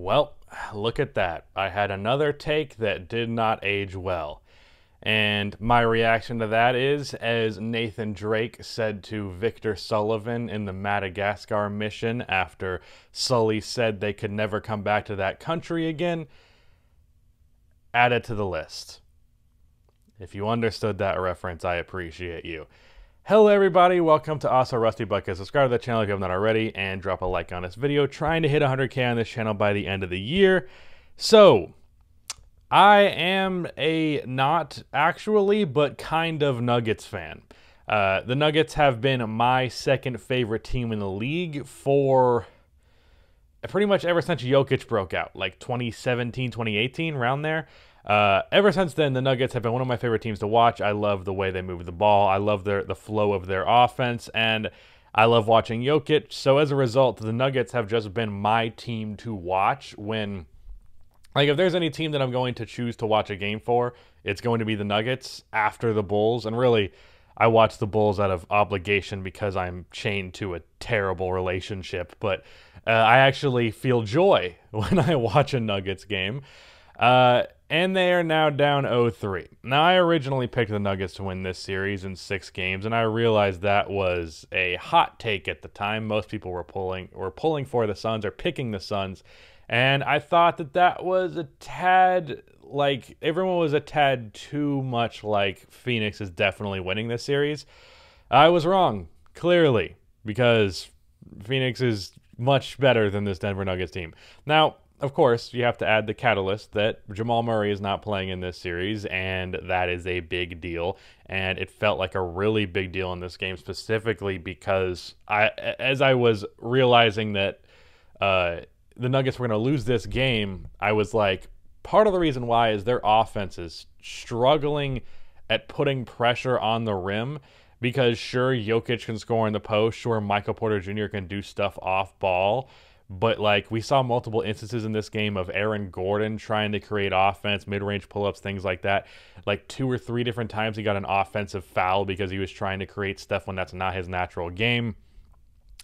Well, look at that. I had another take that did not age well. And my reaction to that is, as Nathan Drake said to Victor Sullivan in the Madagascar mission after Sully said they could never come back to that country again, add it to the list. If you understood that reference, I appreciate you. Hello everybody, welcome to Also Rusty Bucket. Subscribe to the channel if you have not already, and drop a like on this video. Trying to hit 100k on this channel by the end of the year. So, I am a not actually, but kind of Nuggets fan. The Nuggets have been my second favorite team in the league for pretty much ever since Jokic broke out, like 2017, 2018, around there. Ever since then, the Nuggets have been one of my favorite teams to watch. I love the way they move the ball. I love the flow of their offense, and I love watching Jokic. So as a result, the Nuggets have just been my team to watch when, like, if there's any team that I'm going to choose to watch a game for, it's going to be the Nuggets after the Bulls. And really, I watch the Bulls out of obligation because I'm chained to a terrible relationship. But I actually feel joy when I watch a Nuggets game. And they are now down 0-3. Now, I originally picked the Nuggets to win this series in 6 games, and I realized that was a hot take at the time. Most people were pulling for the Suns or picking the Suns, and I thought that that was a tad, like, everyone was a tad too much like Phoenix is definitely winning this series. I was wrong, clearly, because Phoenix is much better than this Denver Nuggets team. Now, of course, you have to add the catalyst that Jamal Murray is not playing in this series, and that is a big deal. And it felt like a really big deal in this game, specifically because as I was realizing that the Nuggets were going to lose this game, I was like, part of the reason why is their offense is struggling at putting pressure on the rim. Because sure, Jokic can score in the post, sure, Michael Porter Jr. can do stuff off ball. But, like, we saw multiple instances in this game of Aaron Gordon trying to create offense, mid-range pull-ups, things like that. Like, 2 or 3 different times he got an offensive foul because he was trying to create stuff when that's not his natural game.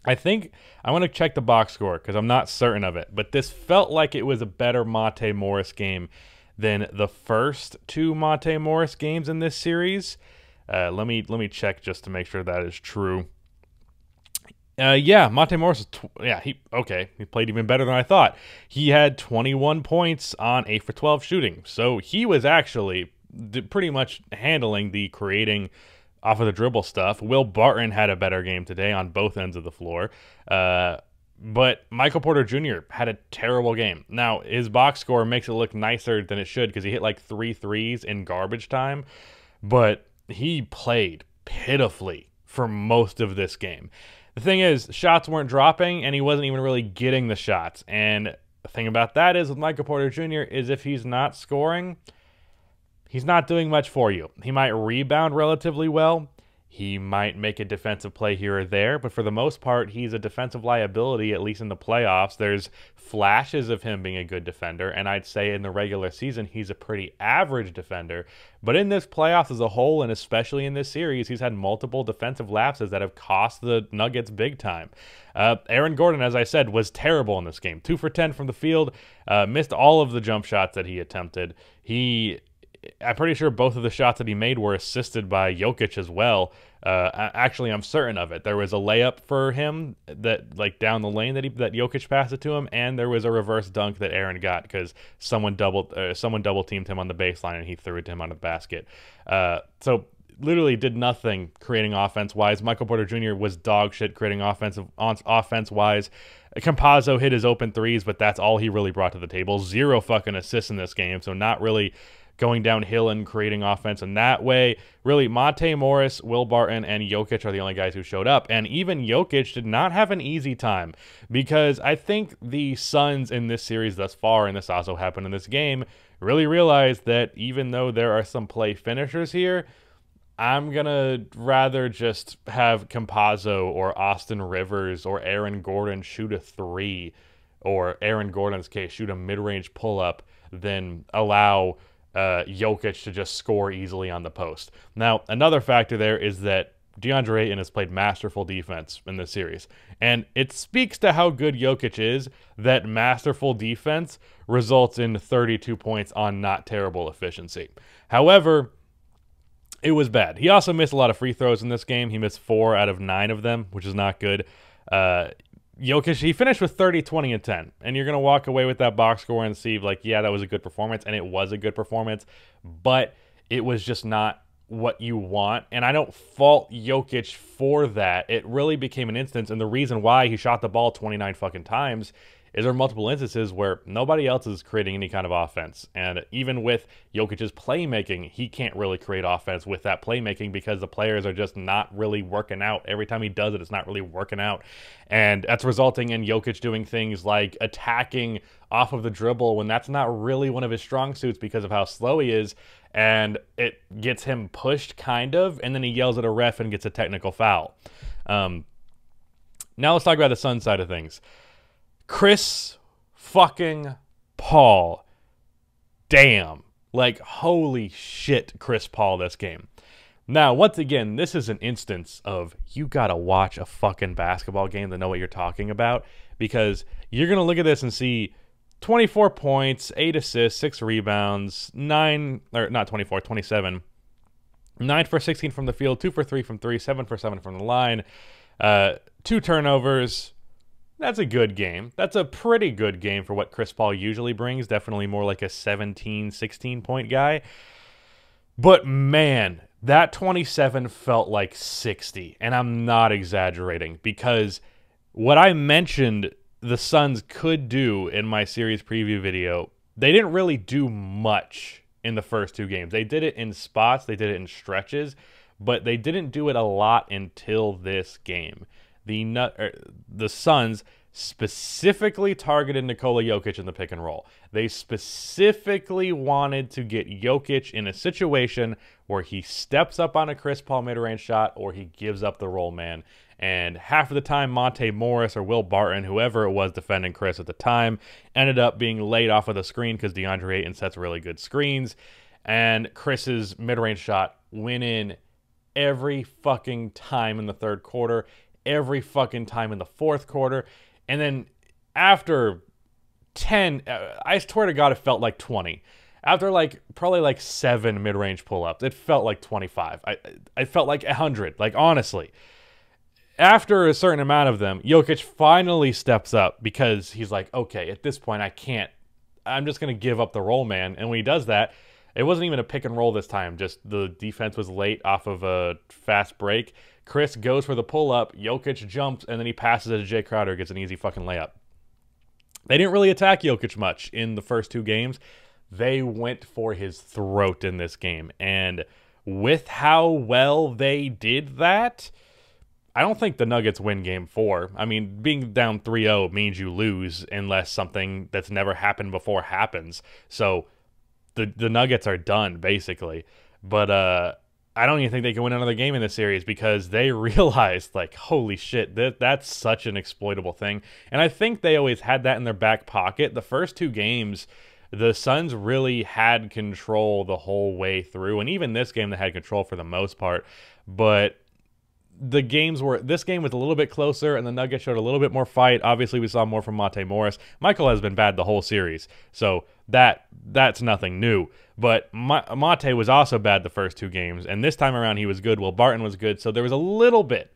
I think I want to check the box score because I'm not certain of it. But this felt like it was a better Monte Morris game than the first 2 Monte Morris games in this series. Let me check just to make sure that is true. Yeah, Monte Morris, he played even better than I thought. He had 21 points on 8 for 12 shooting. So he was actually pretty much handling the creating off of the dribble stuff. Will Barton had a better game today on both ends of the floor. But Michael Porter Jr. had a terrible game. Now, his box score makes it look nicer than it should because he hit like 3 threes in garbage time. But he played pitifully for most of this game. The thing is, shots weren't dropping, and he wasn't even really getting the shots. And the thing about that is, with Michael Porter Jr., is if he's not scoring, he's not doing much for you. He might rebound relatively well. He might make a defensive play here or there, but for the most part, he's a defensive liability, at least in the playoffs. There's flashes of him being a good defender, and I'd say in the regular season, he's a pretty average defender. But in this playoffs as a whole, and especially in this series, he's had multiple defensive lapses that have cost the Nuggets big time. Aaron Gordon, as I said, was terrible in this game. 2 for 10 from the field, missed all of the jump shots that he attempted. I'm pretty sure both of the shots that he made were assisted by Jokic as well. Actually, I'm certain of it. There was a layup for him that, like, down the lane that Jokic passed it to him, and there was a reverse dunk that Aaron got because someone double teamed him on the baseline and he threw it to him on the basket. So literally did nothing creating offense wise. Michael Porter Jr. was dog shit creating offense wise. Campazzo hit his open threes, but that's all he really brought to the table. 0 fucking assists in this game, so not really going downhill and creating offense in that way. Really, Monte Morris, Will Barton, and Jokic are the only guys who showed up. And even Jokic did not have an easy time because I think the Suns in this series thus far, and this also happened in this game, really realized that even though there are some play finishers here, I'm going to rather just have Campazzo or Austin Rivers or Aaron Gordon shoot a 3, or Aaron Gordon's case, shoot a mid-range pull-up than allow Jokic to just score easily on the post. Now, another factor there is that DeAndre Ayton has played masterful defense in this series. And it speaks to how good Jokic is that masterful defense results in 32 points on not terrible efficiency. However, it was bad. He also missed a lot of free throws in this game. He missed 4 out of 9 of them, which is not good. Jokic, he finished with 30, 20, and 10. And you're going to walk away with that box score and see, like, yeah, that was a good performance. And it was a good performance. But it was just not what you want. And I don't fault Jokic for that. It really became an instance. And the reason why he shot the ball 29 fucking times is there are multiple instances where nobody else is creating any kind of offense. And even with Jokic's playmaking, he can't really create offense with that playmaking because the players are just not really working out. Every time he does it, it's not really working out. And that's resulting in Jokic doing things like attacking off of the dribble when that's not really one of his strong suits because of how slow he is. And it gets him pushed, kind of, and then he yells at a ref and gets a technical foul. Now let's talk about the Suns side of things. Chris fucking Paul. Damn. Like, holy shit, Chris Paul this game. Now, once again, this is an instance of you gotta watch a fucking basketball game to know what you're talking about, because you're gonna look at this and see 24 points, 8 assists, 6 rebounds, 27. 9 for 16 from the field, 2 for 3 from 3, 7 for 7 from the line, 2 turnovers. That's a good game. That's a pretty good game for what Chris Paul usually brings. Definitely more like a 17, 16-point guy. But man, that 27 felt like 60. And I'm not exaggerating, because what I mentioned the Suns could do in my series preview video, they didn't really do much in the first 2 games. They did it in spots, they did it in stretches, but they didn't do it a lot until this game. The Suns specifically targeted Nikola Jokic in the pick and roll. They specifically wanted to get Jokic in a situation where he steps up on a Chris Paul mid-range shot or he gives up the roll man. And half of the time, Monte Morris or Will Barton, whoever it was defending Chris at the time, ended up being laid off of the screen because DeAndre Ayton sets really good screens. And Chris's mid-range shot went in every fucking time in the third quarter, every fucking time in the fourth quarter. And then after 10, I swear to God, it felt like 20. After probably 7 mid-range pull-ups, it felt like 25. I felt like 100, like honestly. After a certain amount of them, Jokic finally steps up because he's like, okay, at this point I'm just going to give up the roll man. And when he does that, it wasn't even a pick and roll this time. Just the defense was late off of a fast break. Chris goes for the pull-up, Jokic jumps, and then he passes it to Jay Crowder, gets an easy fucking layup. They didn't really attack Jokic much in the first 2 games. They went for his throat in this game. And with how well they did that, I don't think the Nuggets win game 4. I mean, being down 3-0 means you lose unless something that's never happened before happens. So the Nuggets are done, basically. But I don't even think they can win another game in this series because they realized, like, holy shit, that's such an exploitable thing. And I think they always had that in their back pocket. The first 2 games, the Suns really had control the whole way through. And even this game, they had control for the most part. But this game was a little bit closer, and the Nuggets showed a little bit more fight. Obviously, we saw more from Monte Morris. Michael has been bad the whole series, so that's nothing new. But Monte was also bad the first 2 games, and this time around he was good. Will Barton was good, so there was a little bit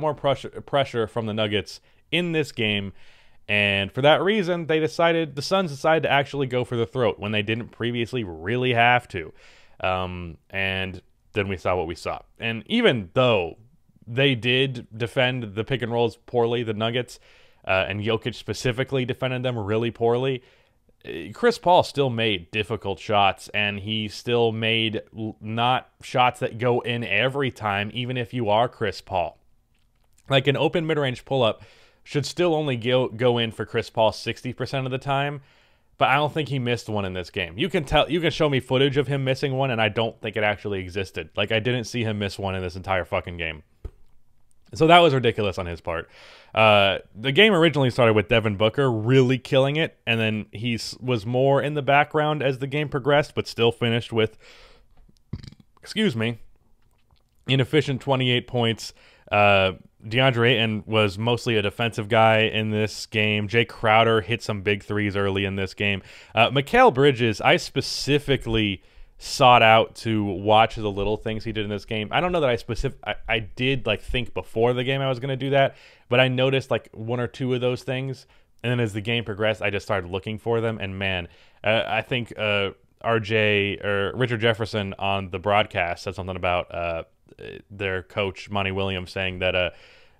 more pressure from the Nuggets in this game. And for that reason, the Suns decided to actually go for the throat when they didn't previously really have to. And then we saw what we saw. And even though they did defend the pick and rolls poorly, the Nuggets, and Jokic specifically defended them really poorly, Chris Paul still made difficult shots, and he still made not shots that go in every time, even if you are Chris Paul. Like an open mid-range pull-up should still only go in for Chris Paul 60% of the time, but I don't think he missed one in this game. You can show me footage of him missing one, and I don't think it actually existed. Like, I didn't see him miss one in this entire fucking game. So that was ridiculous on his part. The game originally started with Devin Booker really killing it, and then he was more in the background as the game progressed, but still finished with, inefficient 28 points. DeAndre Ayton was mostly a defensive guy in this game. Jay Crowder hit some big threes early in this game. Mikal Bridges, I specifically sought out to watch the little things he did in this game. I don't know that I did like think before the game I was going to do that, but I noticed like one or two of those things, and then as the game progressed, I just started looking for them. And man, I think RJ or Richard Jefferson on the broadcast said something about their coach Monty Williams saying that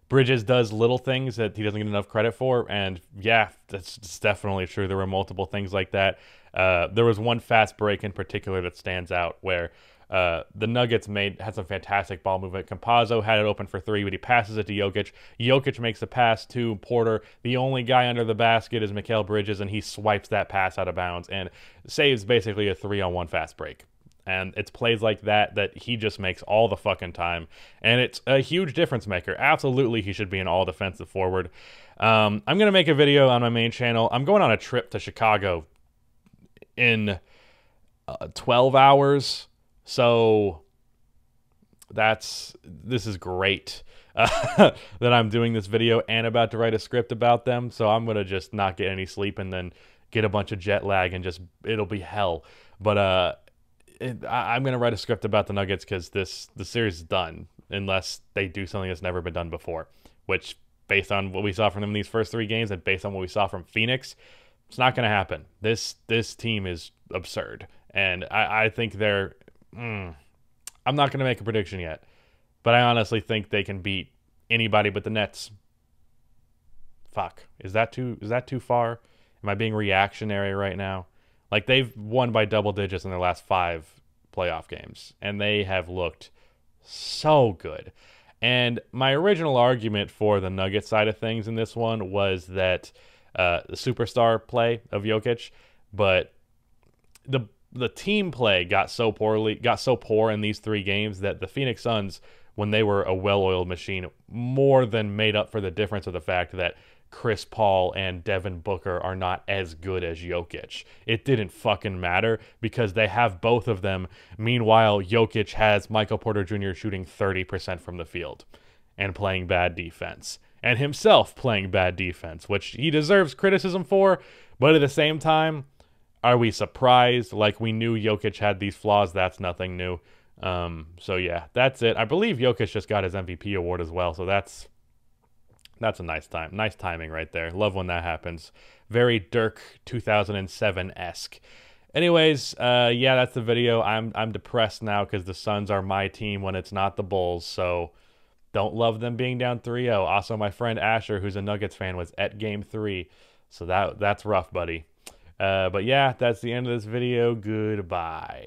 Bridges does little things that he doesn't get enough credit for, and yeah, that's definitely true. There were multiple things like that. There was one fast break in particular that stands out where the Nuggets had some fantastic ball movement. Campazzo had it open for three, but he passes it to Jokic. Jokic makes the pass to Porter. The only guy under the basket is Mikal Bridges, and he swipes that pass out of bounds and saves basically a 3-on-1 fast break. And it's plays like that he just makes all the fucking time. And it's a huge difference maker. Absolutely, he should be an all-defensive forward. I'm going to make a video on my main channel. I'm going on a trip to Chicago in 12 hours. So this is great that I'm doing this video and about to write a script about them. So I'm going to just not get any sleep and then get a bunch of jet lag and it'll be hell. But I'm going to write a script about the Nuggets because the series is done unless they do something that's never been done before, which based on what we saw from them in these first three games and based on what we saw from Phoenix, it's not going to happen. This team is absurd. And I think they're... I'm not going to make a prediction yet, but I honestly think they can beat anybody but the Nets. Fuck. Is that too far? Am I being reactionary right now? Like, they've won by double digits in their last 5 playoff games, and they have looked so good. And my original argument for the Nuggets side of things in this one was that the superstar play of Jokic, but the team play got so poor in these 3 games that the Phoenix Suns, when they were a well-oiled machine, more than made up for the difference of the fact that Chris Paul and Devin Booker are not as good as Jokic. It didn't fucking matter because they have both of them. Meanwhile, Jokic has Michael Porter Jr. shooting 30% from the field and playing bad defense, and himself playing bad defense, which he deserves criticism for, but at the same time, are we surprised? Like, we knew Jokic had these flaws. That's nothing new. So yeah, that's it. I believe Jokic just got his MVP award as well, so that's a nice timing right there. Love when that happens. Very Dirk 2007-esque. Anyways, yeah, that's the video. I'm depressed now because the Suns are my team when it's not the Bulls, so don't love them being down 3-0. Also, my friend Asher, who's a Nuggets fan, was at Game 3, so that's rough, buddy. But yeah, that's the end of this video. Goodbye.